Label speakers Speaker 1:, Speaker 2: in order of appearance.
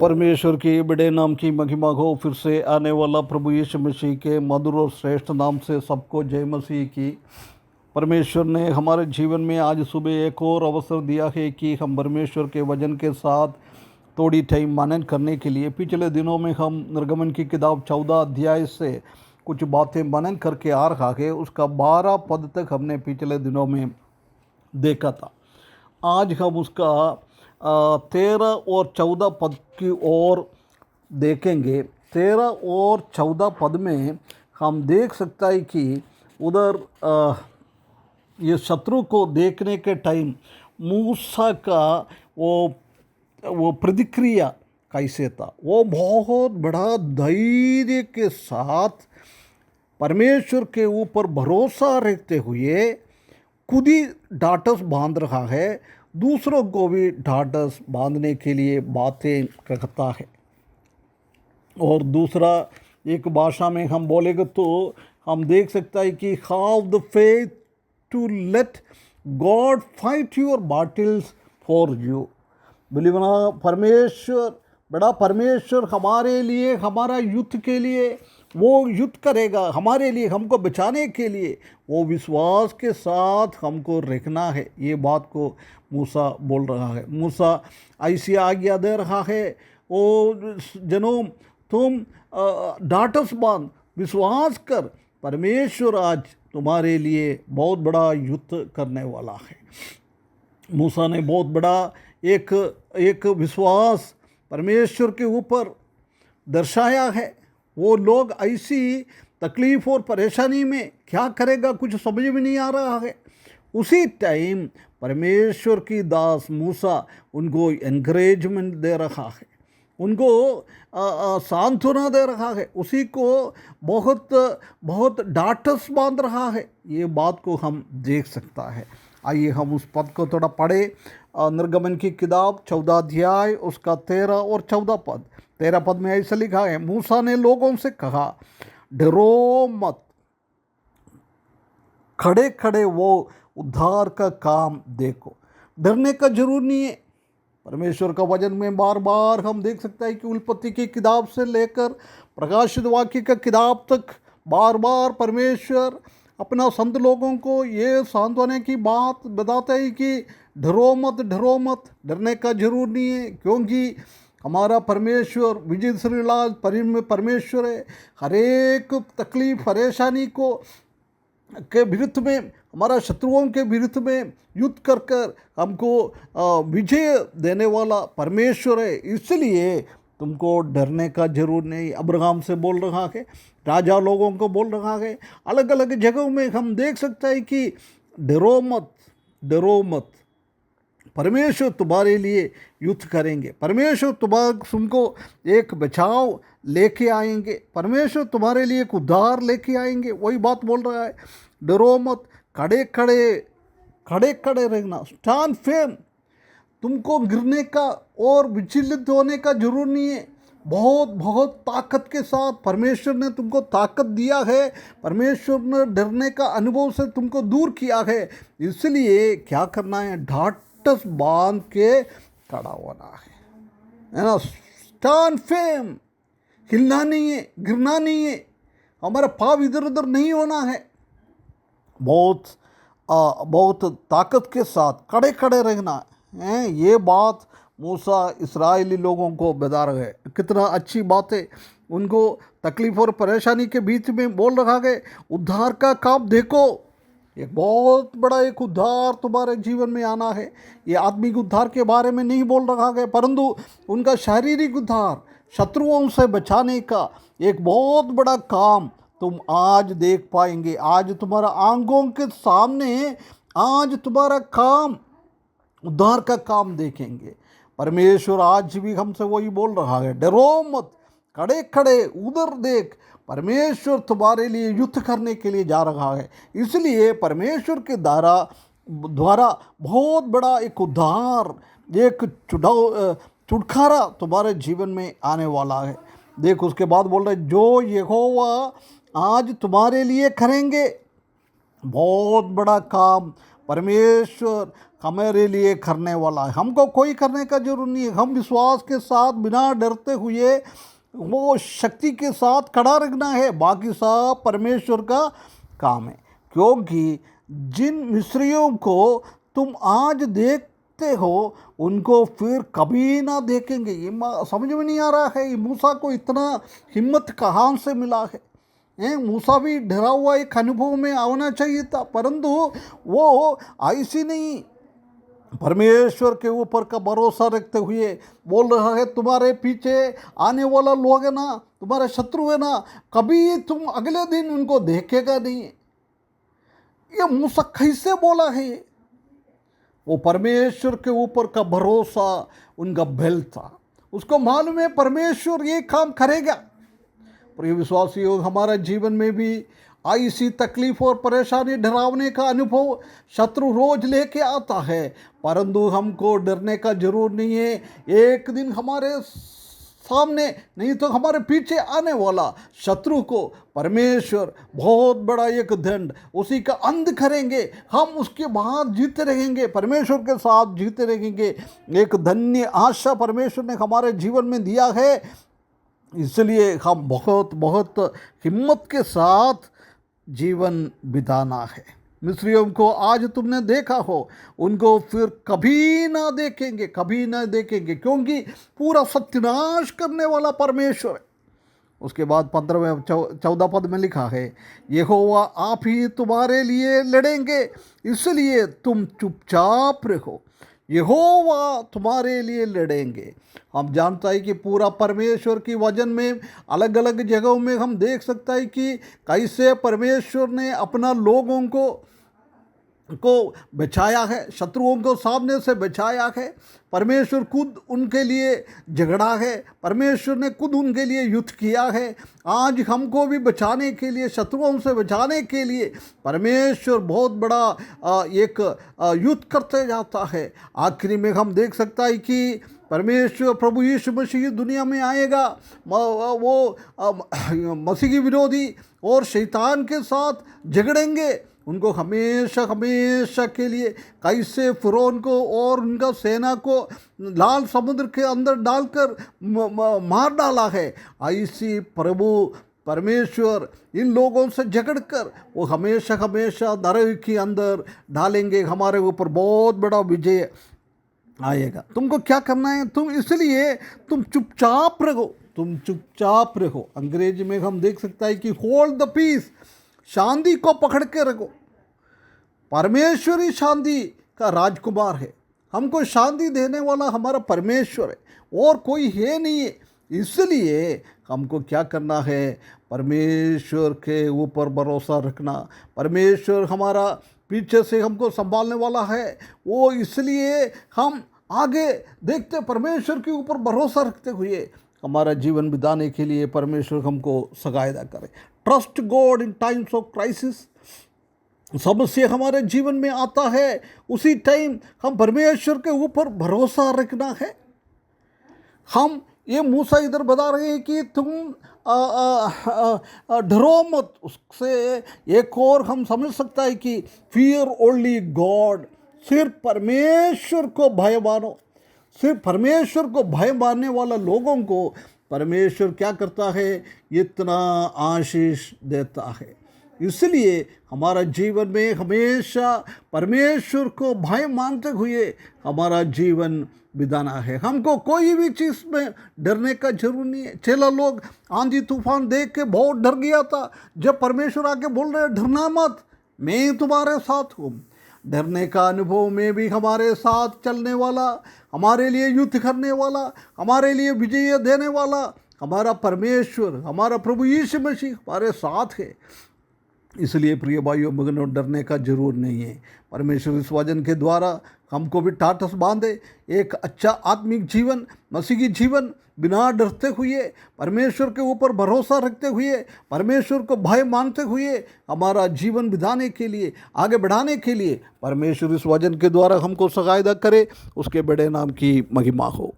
Speaker 1: परमेश्वर के बड़े नाम की महिमा हो। फिर से आने वाला प्रभु यीशु मसीह के मधुर और श्रेष्ठ नाम से सबको जय मसीह की। परमेश्वर ने हमारे जीवन में आज सुबह एक और अवसर दिया है कि हम परमेश्वर के वचन के साथ थोड़ी टाइम मनन करने के लिए। पिछले दिनों में हम निर्गमन की किताब 14 अध्याय से कुछ बातें मनन करके आ रहा है। उसका 12 पद तक हमने पिछले दिनों में देखा था। आज हम उसका 13 और 14 पद की ओर देखेंगे। 13 और 14 पद में हम देख सकता है कि उधर ये शत्रु को देखने के टाइम मूसा का वो प्रतिक्रिया कैसे था। वो बहुत बड़ा धैर्य के साथ परमेश्वर के ऊपर भरोसा रखते हुए खुद ही ढाढ़स बांध रहा है, दूसरों को भी ढाढ़स बांधने के लिए बातें कहता है। और दूसरा एक भाषा में हम बोलेंगे तो हम देख सकता है कि have the faith to let God fight your battles for you. बोलिए परमेश्वर, बड़ा परमेश्वर हमारे लिए, हमारा युद्ध के लिए वो युद्ध करेगा हमारे लिए, हमको बचाने के लिए। वो विश्वास के साथ हमको रखना है। ये बात को मूसा बोल रहा है। मूसा ऐसी आज्ञा दे रहा है, ओ जनों तुम ढाढ़स बांध, विश्वास कर, परमेश्वर आज तुम्हारे लिए बहुत बड़ा युद्ध करने वाला है। मूसा ने बहुत बड़ा एक विश्वास परमेश्वर के ऊपर दर्शाया है। वो लोग ऐसी तकलीफ़ और परेशानी में क्या करेगा कुछ समझ में नहीं आ रहा है। उसी टाइम परमेश्वर की दास मूसा उनको एनकरेजमेंट दे रहा है, उनको सांत्वना दे रहा है, उसी को बहुत बहुत ढाढ़स बांध रहा है। ये बात को हम देख सकता है। आइए हम उस पद को थोड़ा पढ़े। निर्गमन की किताब 14 अध्याय उसका 13 और 14 पद। 13 पद में ऐसा लिखा है, मूसा ने लोगों से कहा, डरो मत, खड़े खड़े वो उद्धार का काम देखो। डरने का जरूर नहीं है। परमेश्वर का वचन में बार बार हम देख सकते हैं कि उत्पत्ति की किताब से लेकर प्रकाशित वाक्य का किताब तक बार बार परमेश्वर अपना संत लोगों को ये सांत्वना की बात बताते हैं कि डरो मत, डरो मत, डरने का जरूर नहीं है, क्योंकि हमारा परमेश्वर विजय श्रीलाल परमेश्वर है। हर एक तकलीफ परेशानी को के विरुद्ध में, हमारा शत्रुओं के विरुद्ध में युद्ध कर कर हमको विजय देने वाला परमेश्वर है। इसलिए तुमको डरने का जरूर नहीं। अब्राहम से बोल रहा है, राजा लोगों को बोल रहा है। अलग अलग जगहों में हम देख सकते हैं कि डरो मत, डरो मत, परमेश्वर तुम्हारे लिए युद्ध करेंगे, परमेश्वर तुमको एक बचाव लेके आएंगे, परमेश्वर तुम्हारे लिए एक उद्धार लेके आएंगे। वही बात बोल रहा है, डरो मत, खड़े खड़े रहना, स्टैंड फर्म। तुमको गिरने का और विचलित होने का जरूर नहीं है। बहुत बहुत ताकत के साथ परमेश्वर ने तुमको ताकत दिया है। परमेश्वर ने डरने का अनुभव से तुमको दूर किया है। इसलिए क्या करना है, ढाढ़स बांध के खड़ा होना है ना। स्टैंड फर्म, हिलना नहीं है, गिरना नहीं है, हमारा पाँव इधर उधर नहीं होना है। बहुत ताकत के साथ खड़े खड़े रहना है। ये बात मूसा इस्राएली लोगों को बता रहे हैं। कितना अच्छी बात है। उनको तकलीफ और परेशानी के बीच में बोल रहा है, उद्धार का काम देखो। एक बहुत बड़ा एक उद्धार तुम्हारे जीवन में आना है। ये आत्मिक उद्धार के बारे में नहीं बोल रहा है, परंतु उनका शारीरिक उद्धार, शत्रुओं से बचाने का एक बहुत बड़ा काम तुम आज देख पाएंगे। आज तुम्हारा आंखों के सामने आज तुम्हारा काम, उद्धार का काम देखेंगे। परमेश्वर आज भी हमसे वही बोल रहा है, डरो मत, खड़े खड़े उधर देख, परमेश्वर तुम्हारे लिए युद्ध करने के लिए जा रहा है। इसलिए परमेश्वर के द्वारा बहुत बड़ा एक उद्धार, एक छुटकारा तुम्हारे जीवन में आने वाला है। देख उसके बाद बोल रहे, जो यहोवा आज तुम्हारे लिए करेंगे, बहुत बड़ा काम परमेश्वर हमारे लिए करने वाला है। हमको कोई करने का जरूर नहीं है। हम विश्वास के साथ बिना डरते हुए वो शक्ति के साथ खड़ा रखना है, बाकी सब परमेश्वर का काम है। क्योंकि जिन मिस्रियों को तुम आज देखते हो उनको फिर कभी ना देखेंगे। ये समझ में नहीं आ रहा है, मूसा को इतना हिम्मत कहाँ से मिला है। मूसा भी डरा हुआ एक अनुभव में आना चाहिए था, परंतु वो ऐसी नहीं, परमेश्वर के ऊपर का भरोसा रखते हुए बोल रहा है, तुम्हारे पीछे आने वाला लोग है ना, तुम्हारे शत्रु है ना, कभी तुम अगले दिन उनको देखेगा नहीं। ये मूसा कैसे बोला है? वो परमेश्वर के ऊपर का भरोसा उनका बल था। उसको मालूम है परमेश्वर ये काम करेगा। प्रिय विश्वासियों, हमारा जीवन में भी ऐसी तकलीफ और परेशानी, डरावने का अनुभव शत्रु रोज लेके आता है, परंतु हमको डरने का जरूर नहीं है। एक दिन हमारे सामने नहीं तो हमारे पीछे आने वाला शत्रु को परमेश्वर बहुत बड़ा एक दंड, उसी का अंत करेंगे। हम उसके बाद जीते रहेंगे, परमेश्वर के साथ जीते रहेंगे। एक धन्य आशा परमेश्वर ने हमारे जीवन में दिया है, इसलिए हम बहुत बहुत हिम्मत के साथ जीवन बिताना है। मिस्रियों को आज तुमने देखा हो, उनको फिर कभी ना देखेंगे, कभी ना देखेंगे, क्योंकि पूरा सत्यानाश करने वाला परमेश्वर है। उसके बाद 14 पद में लिखा है, यहोवा आप ही तुम्हारे लिए लड़ेंगे, इसलिए तुम चुपचाप रहो। यहोवा तुम्हारे लिए लड़ेंगे। हम जानता है कि पूरा परमेश्वर की वचन में अलग अलग जगहों में हम देख सकता है कि कैसे परमेश्वर ने अपना लोगों को बचाया है, शत्रुओं को सामने से बचाया है। परमेश्वर खुद उनके लिए झगड़ा है, परमेश्वर ने खुद उनके लिए युद्ध किया है। आज हमको भी बचाने के लिए, शत्रुओं से बचाने के लिए परमेश्वर बहुत बड़ा एक युद्ध करते जाता है। आखिरी में हम देख सकता है कि परमेश्वर प्रभु यीशु मसीह दुनिया में आएगा, वो मसीह की विरोधी और शैतान के साथ झगड़ेंगे। उनको हमेशा हमेशा के लिए कैसे फिरौन को और उनका सेना को लाल समुद्र के अंदर डालकर मार डाला है, ऐसी प्रभु परमेश्वर इन लोगों से झगड़कर वो हमेशा हमेशा नरक के अंदर डालेंगे। हमारे ऊपर बहुत बड़ा विजय आएगा। तुमको क्या करना है? इसलिए तुम चुपचाप रहो, तुम चुपचाप रहो। अंग्रेजी में हम देख सकता है कि होल्ड द पीस, शांति को पकड़ के रखो। परमेश्वरी शांति का राजकुमार है। हमको शांति देने वाला हमारा परमेश्वर है और कोई है नहीं है। इसलिए हमको क्या करना है? परमेश्वर के ऊपर भरोसा रखना। परमेश्वर हमारा पीछे से हमको संभालने वाला है, वो इसलिए हम आगे देखते परमेश्वर के ऊपर भरोसा रखते हुए हमारा जीवन बिताने के लिए परमेश्वर हमको सहायता करे। Trust God in times of crisis. समस्या हमारे जीवन में आता है, उसी टाइम हम परमेश्वर के ऊपर भरोसा रखना है। हम ये मूसा इधर बता रहे हैं कि तुम डरो मत। उससे एक और हम समझ सकता है कि फियर ओनली गॉड, सिर्फ परमेश्वर को भय मानो। सिर्फ परमेश्वर को भय मानने वाला लोगों को परमेश्वर क्या करता है? इतना आशीष देता है। इसलिए हमारा जीवन में हमेशा परमेश्वर को भय मानते हुए हमारा जीवन बिताना है। हमको कोई भी चीज़ में डरने का जरूर नहीं है। चेला लोग आंधी तूफान देख के बहुत डर गया था, जब परमेश्वर आके बोल रहे डरना मत, मैं तुम्हारे साथ हूँ। डरने का अनुभव में भी हमारे साथ चलने वाला, हमारे लिए युद्ध करने वाला, हमारे लिए विजय देने वाला हमारा परमेश्वर, हमारा प्रभु यीशु मसीह हमारे साथ है। इसलिए प्रिय भाइयों बहनों, डरने का जरूर नहीं है। परमेश्वर इस वचन के द्वारा हमको भी टाटस बांधे, एक अच्छा आत्मिक जीवन, मसीही जीवन बिना डरते हुए, परमेश्वर के ऊपर भरोसा रखते हुए, परमेश्वर को भय मानते हुए हमारा जीवन बिताने के लिए, आगे बढ़ाने के लिए परमेश्वर इस वचन के द्वारा हमको सहायता करे। उसके बड़े नाम की महिमा हो।